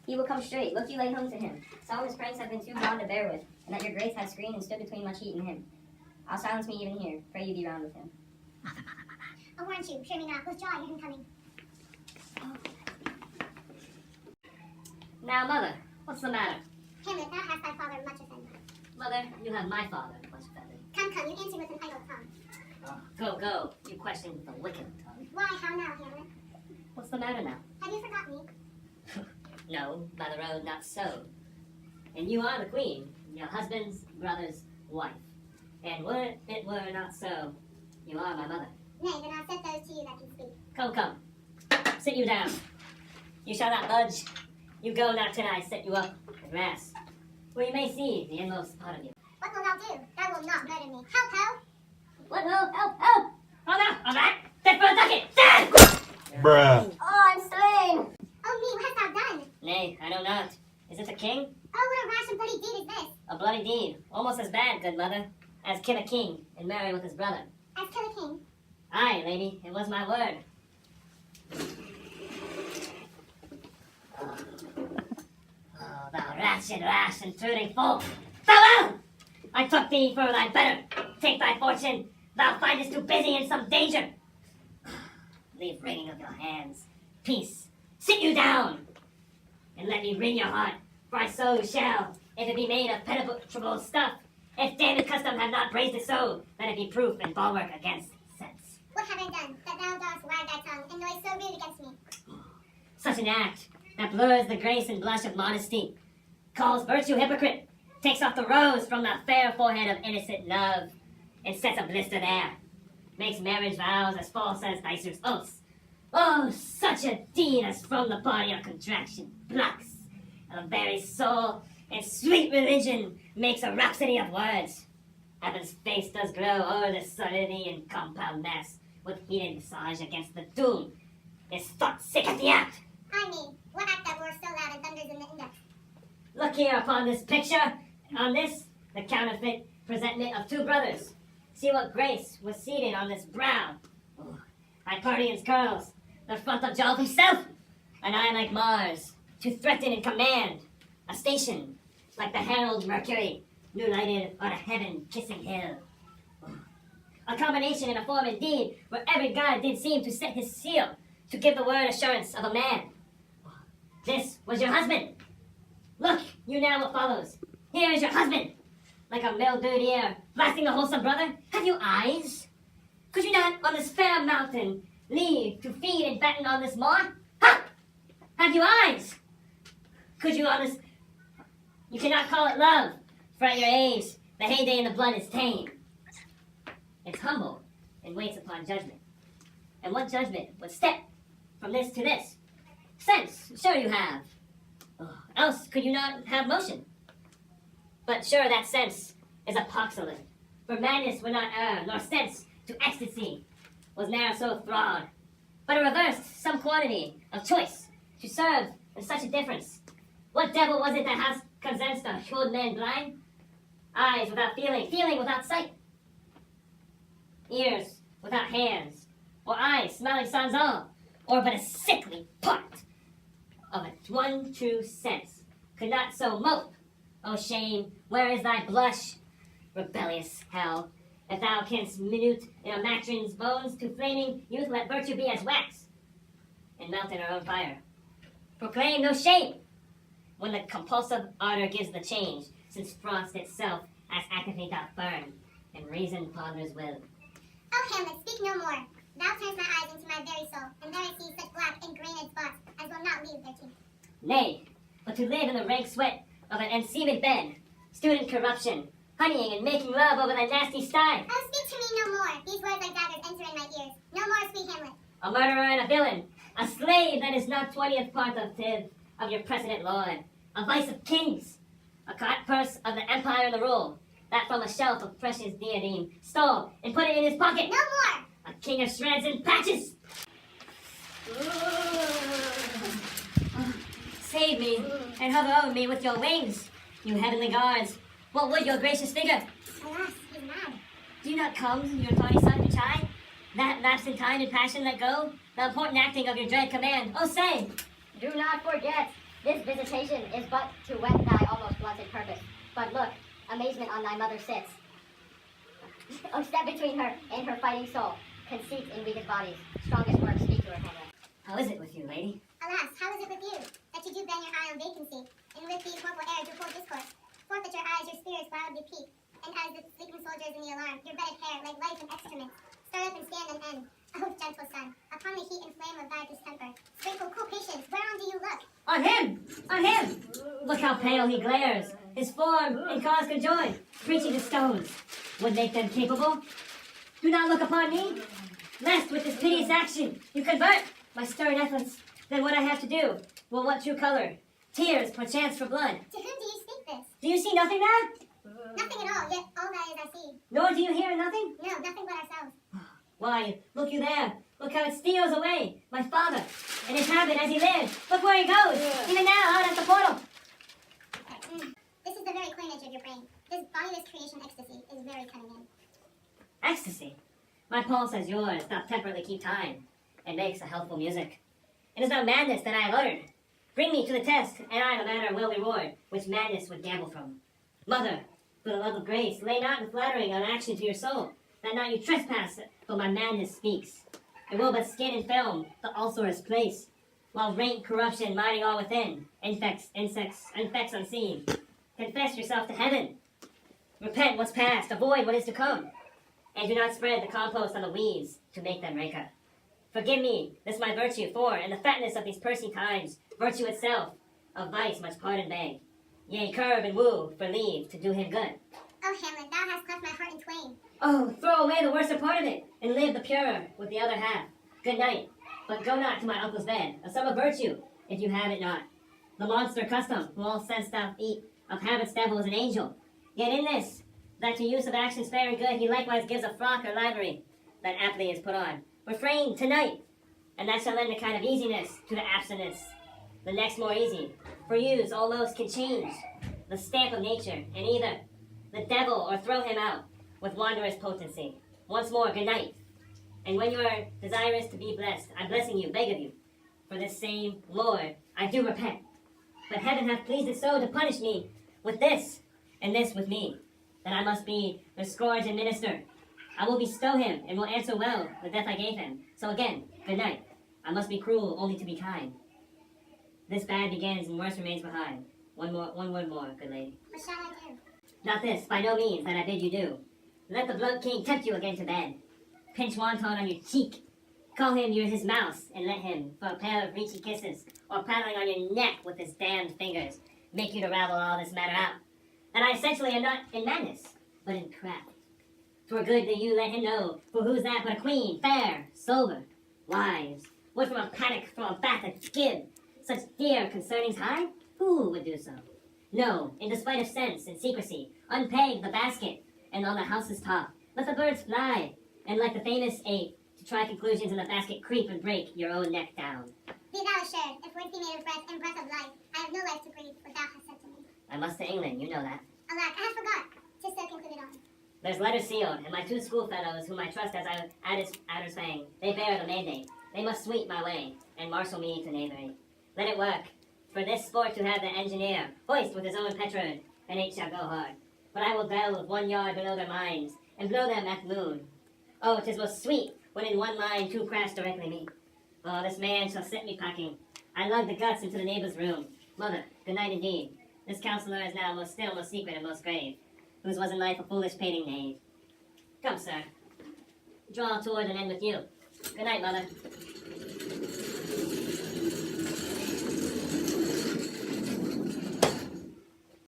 He will come straight. Look, you lay home to him. Solomon's pranks have been too broad to bear with, and that your grace has screened and stood between much heat and him. I'll silence me even here. Pray you be round with him. I warned you, fear me not. With joy, I hear him coming. Now, mother, what's the matter? Hamlet, thou hast thy father much offended. Mother, you have my father much offended. Come, you answer with an idle tongue. Go, you question with a wicked tongue. Why, how now, Hamlet? What's the matter now? Have you forgotten me? No, by the road, not so. And you are the queen, your husband's brother's wife. And were it were not so, you are my mother. Nay, then I'll set those to you that can speak. Come. Sit you down. You shall not budge. You go not till I set you up and rest, where you may see the inmost part of you. What wilt thou do? Thou wilt not murder me. Help! What? Help! Oh no! All right! Dead for a ducat! Dead! Bruh. Oh, I'm slain! Oh me, what hast thou done? Nay, I know not. Is it a king? Oh, what a rash and bloody deed is this? A bloody deed, almost as bad, good mother, as kill a king and marry with his brother. As kill a king? Aye, lady, it was my word. Oh, thou wretched, rash, intruding fool! Farewell! I took thee for thy better. Take thy fortune. Thou findest too busy in some danger. Leave wringing of your hands. Peace. Sit you down, and let me wring your heart. For I so shall, if it be made of penetrable stuff. If David custom have not praised it so, let it be proof and bulwark against sense. What have I done, that thou dost wag thy tongue, and noise so rude against me? Such an act that blurs the grace and blush of modesty, calls virtue hypocrite, takes off the rose from the fair forehead of innocent love, and sets a blister there, makes marriage vows as false as dicers' oaths. Oh, such a deed as from the body of contraction plucks, and the very soul and sweet religion makes a rhapsody of words. Heaven's face does glow o'er the solidity and compound mass, with heated visage against the doom, is thought sick at the act. I mean, what act that roars so loud and thunders in the index? Look here upon this picture. On this, the counterfeit presentment of two brothers. See what grace was seated on this brow. Oh, Hyperion's curls, the front of Jove himself. An eye like Mars, to threaten and command. A station, like the herald Mercury, new lighted on a heaven-kissing hill. Oh, a combination in a form indeed, where every god did seem to set his seal, to give the word assurance of a man. Oh, this was your husband. Look, you now what follows. Here is your husband, like a mildewed ear, blasting the wholesome brother. Have you eyes? Could you not on this fair mountain leave to feed and fatten on this moor? Ha! Have you eyes? Could you on this... You cannot call it love, for at your age, the heyday in the blood is tame. It's humble and waits upon judgment. And what judgment would step from this to this? Sense, sure you have. Oh, else could you not have motion? But sure that sense is apoxolate, for madness would not err, nor sense to ecstasy was ne'er so thralled, but it reversed some quantity of choice to serve in such a difference. What devil was it that has condensed a hued man blind? Eyes without feeling, feeling without sight, ears without hands, or eyes smelling sans all, or but a sickly part of it one true sense, could not so mope. O shame, where is thy blush? Rebellious hell, if thou canst minute in a matron's bones, to flaming youth let virtue be as wax, and melt in her own fire. Proclaim no shame, when the compulsive ardor gives the change, since frost itself as actively doth burn, and reason ponders will. Oh, Hamlet, speak no more. Thou turnest my eyes into my very soul, and there I see such black and grained spots as will not leave their teeth. Nay, but to live in the rank sweat of an enseamed bed, student corruption, honeying and making love over that nasty sty. Oh, speak to me no more. These words like daggers enter in my ears. No more, sweet Hamlet. A murderer and a villain, a slave that is not 20th part of your precedent lord, a vice of kings, a cart purse of the empire and the rule, that from a shelf of precious diadem stole and put it in his pocket. No more! A king of shreds and patches. Save me, and hover over me with your wings, you heavenly guards. What would your gracious figure? Alas, he's mad. Do you not come, your tawny son, to chide? That lapse in time and passion let go? The important acting of your dread command. Oh, say! Do not forget, This visitation is but to whet thy almost blunted purpose. But look, amazement on thy mother sits. Oh, step between her and her fighting soul. Conceit in weakest bodies. Strongest words speak to her, Hamlet. How is it with you, lady? Alas, how is it with you, that you do bend your eye on vacancy, and with the corporal air do hold discourse? Forth at your eyes your spirits wildly peep, and as the sleeping soldiers in the alarm, your bedded hair, like life and excrement, start up and stand and end. Oh, gentle sun, upon the heat and flame of thy distemper, sprinkle cool patience, whereon do you look? On him! On him! Look how pale he glares. His form and cause conjoined, preaching to stones, would make them capable. Do not look upon me, lest with this piteous action you convert my stern efforts. Then what I have to do will want true color, tears perchance for blood. To whom do you speak this? Do you see nothing now? Nothing at all, yet all that is I see. Nor do you hear nothing? No, nothing but ourselves. Why, look you there. Look how it steals away my father and his habit as he lived. Look where he goes, even now out at the portal. This is the very coinage of your brain. This bodiless creation ecstasy is very cunning in. Ecstasy. My pulse as yours doth temperately keep time, and makes a healthful music. It is not madness that I have uttered. Bring me to the test, and I the matter will reward, which madness would gamble from. Mother, for the love of grace, lay not the flattering on action to your soul, that not you trespass, but my madness speaks. It will but skin and film the ulcerous place, while rank corruption mighty all within, infects unseen. Confess yourself to heaven. Repent what's past, avoid what is to come, and do not spread the compost on the weeds to make them raker. Forgive me, this my virtue, for in the fatness of these pursy times, virtue itself, of vice much pardon beg. Yea, curb and woo, for leave to do him good. Oh, Hamlet, thou hast cleft my heart in twain. Oh, throw away the worser part of it, and live the purer with the other half. Good night, but go not to my uncle's bed, a sum of virtue, if you have it not. The monster custom, who all sense doth eat, of habits devil is an angel. Yet in this, that to use of actions fair and good, he likewise gives a frock or livery, that aptly is put on. Refrain tonight, and that shall lend a kind of easiness to the abstinence. The next more easy, for use almost can change the stamp of nature, and either the devil or throw him out with wondrous potency. Once more, good night. And when you are desirous to be blessed, I'm blessing you, beg of you. For this same Lord, I do repent. But heaven hath pleased it so to punish me with this, and this with me, that I must be the scourge and minister. I will bestow him, and will answer well the death I gave him. So again, good night. I must be cruel only to be kind. This bad begins and worse remains behind. One word more, good lady. What shall I do? Not this, by no means, that I bid you do. Let the blood king tempt you again to bed. Pinch wonton on your cheek. Call him you're his mouse, and let him, for a pair of reachy kisses, or paddling on your neck with his damned fingers, make you to ravel all this matter out. And I essentially am not in madness, but in craft. 'Twere good that you let him know, for who's that but a queen, fair, sober, wise, would from a panic, from a bath of give, such dear concernings hide? Who would do so? No, in despite of sense and secrecy, unpeg the basket, and on the house's top, let the birds fly, and like the famous ape, to try conclusions in the basket creep and break your own neck down. Be thou assured, if words be made of breath and breath of life, I have no life to breathe what thou hast said to me. I must to England, you know that. Alack, I had forgot. 'Tis so concluded on. There's letters sealed, and my two schoolfellows, whom I trust as I adders fang, they bear the mandate. They must sweep my way, and marshal me to knavery. Let it work. For this sport to have the engineer hoist with his own petrode, and it shall go hard. But I will delve 1 yard below their minds, and blow them at the moon. Oh, 'tis most sweet, when in one line two crafts directly meet. Oh, this man shall set me packing. I lug the guts into the neighbor's room. Mother, good night indeed. This counselor is now most still, most secret, and most grave, whose was in life a foolish painting knave. Come, sir. Draw toward an end with you. Good night, mother.